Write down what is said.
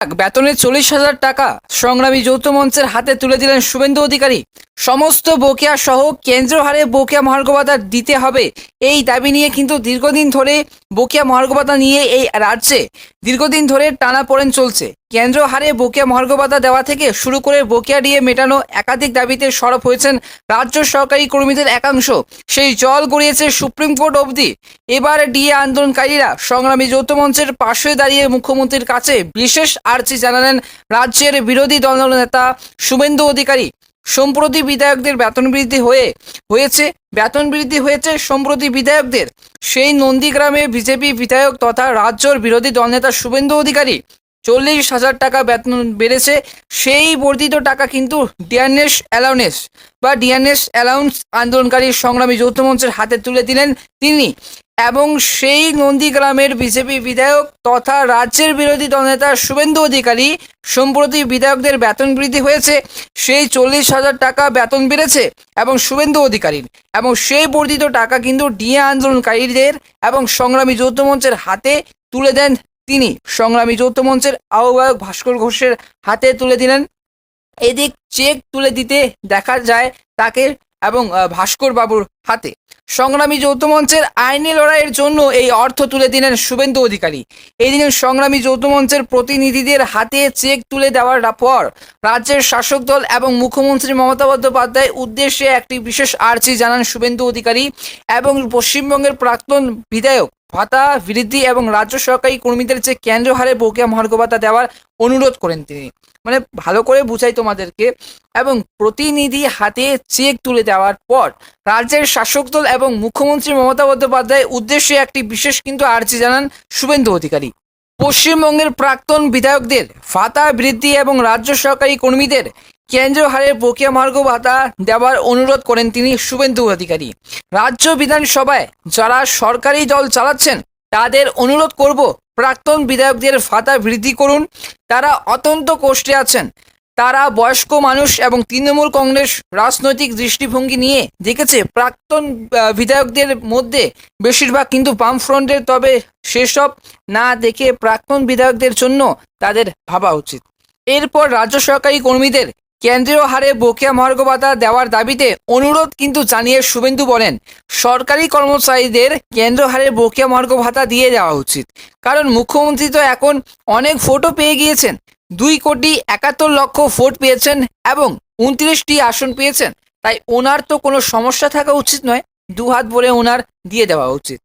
বেতনের 40,000 টাকা সংগ্রামী যৌথ মঞ্চের হাতে তুলে দিলেন শুভেন্দু অধিকারী। সমস্ত বকেয়া সহ কেন্দ্রীয় হারে বকেয়া মহার্ঘ ভাতা দিতে হবে, এই দাবি নিয়ে কিন্তু দীর্ঘদিন ধরে বকেয়া মহার্ঘ ভাতা নিয়ে এই রাজ্যে দীর্ঘদিন ধরে টানাপোড়েন চলছে। কেন্দ্রীয় হারে বকেয়া মহার্ঘ ভাতা দেওয়া থেকে শুরু করে বকেয়া ডিএ মেটানো একাধিক দাবিতে সরব হয়েছেন রাজ্য সরকারি কর্মীদের একাংশ। সেই জল গড়িয়েছে সুপ্রিম কোর্ট অবধি। এবার ডিএ আন্দোলনকারীরা সংগ্রামী যৌথ মঞ্চের পাশে দাঁড়িয়ে মুখ্যমন্ত্রীর কাছে বিশেষ আর্জি জানালেন রাজ্যের বিরোধী দলনেতা শুভেন্দু অধিকারী। সম্প্রতি বিধায়কদের বেতন বৃদ্ধি হয়েছে সম্প্রতি বিধায়কদের। সেই নন্দীগ্রামে বিজেপি বিধায়ক তথা রাজ্যের বিরোধী দলনেতা শুভেন্দু অধিকারী 40,000 টাকা বেতন বেড়েছে। সেই বর্ধিত টাকা কিন্তু ডিএনএস অ্যালাউন্স আন্দোলনকারী সংগ্রামী যৌথ মঞ্চের হাতে তুলে দিলেন তিনি। এবং সেই নন্দীগ্রামের বিজেপি বিধায়ক তথা রাজ্যের বিরোধী দলনেতা শুভেন্দু অধিকারী, সম্প্রতি বিধায়কদের বেতন বৃদ্ধি হয়েছে, সেই 40,000 টাকা বেতন বেড়েছে এবং শুভেন্দু অধিকারীর, এবং সেই বর্ধিত টাকা কিন্তু ডিএ আন্দোলনকারীদের এবং সংগ্রামী যৌথ মঞ্চের হাতে তুলে দেন তিনি। সংগ্রামী যৌথ মঞ্চের আহ্বায়ক ভাস্কর ঘোষের হাতে তুলে দিলেন। এদিক চেক তুলে দিতে দেখা যায় তাকে এবং ভাস্কর বাবুর হাতে। সংগ্রামী যৌথ মঞ্চের আইনি লড়াইয়ের জন্য এই অর্থ তুলে দিলেন শুভেন্দু অধিকারী। এই দিনে সংগ্রামী যৌথ মঞ্চের প্রতিনিধিদের হাতে চেক তুলে দেওয়ার পর রাজ্যের শাসক দল এবং মুখ্যমন্ত্রী মমতা বন্দ্যোপাধ্যায়ের উদ্দেশ্যে একটি বিশেষ আর্জি জানান শুভেন্দু অধিকারী এবং পশ্চিমবঙ্গের প্রাক্তন বিধায়ক ভাতা বৃদ্ধি এবং রাজ্য সরকারি কর্মীদের যে কেন্দ্রীয় হারে বকেয়া মহার্ঘ ভাতা দেওয়ার অনুরোধ করেন তিনি। মানে ভালো করে বুঝাই তোমাদেরকে। এবং প্রতিনিধি হাতে চেক তুলে দেওয়ার পর রাজ্যের শাসক দল এবং মুখ্যমন্ত্রী মমতা বন্দ্যোপাধ্যায়ের উদ্দেশ্যে একটি বিশেষ কিন্তু আর্জি জানান শুভেন্দু অধিকারী। পশ্চিমবঙ্গের প্রাক্তন বিধায়কদের ভাতা বৃদ্ধি এবং রাজ্য সরকারি কর্মীদের কেন্দ্রীয় হারে বকেয়া মহার্ঘ ভাতা দেওয়ার অনুরোধ করেন তিনি শুভেন্দু অধিকারী। রাজ্য বিধানসভায় যারা সরকারি দল চালাচ্ছেন তাদের অনুরোধ করব, প্রাক্তন বিধায়কদের ভাতা বৃদ্ধি করুন। তারা অত্যন্ত কষ্টে আছেন, তারা বয়স্ক মানুষ এবং তৃণমূল কংগ্রেস রাজনৈতিক দৃষ্টিভঙ্গি নিয়ে দেখেছে প্রাক্তন বিধায়কদের মধ্যে বেশিরভাগ কিন্তু বামফ্রন্টের, তবে সেসব না দেখে প্রাক্তন বিধায়কদের জন্য তাদের ভাবা উচিত। এরপর রাজ্য সরকারি কর্মীদের কেন্দ্রীয় হারে বকেয়া মহার্ঘ ভাতা দেওয়ার দাবিতে অনুরোধ কিন্তু জানিয়ে শুভেন্দু বলেন, সরকারি কর্মচারীদের কেন্দ্রীয় হারে বকেয়া মহার্ঘ ভাতা দিয়ে দেওয়া উচিত। কারণ মুখ্যমন্ত্রী তো এখন অনেক ভোটও পেয়ে গিয়েছেন, 2,71,00,000 ভোট পেয়েছেন এবং 29টি আসন পেয়েছেন। তাই ওনার তো কোনো সমস্যা থাকা উচিত নয়, দুহাত ভরে ওনার দিয়ে দেওয়া উচিত।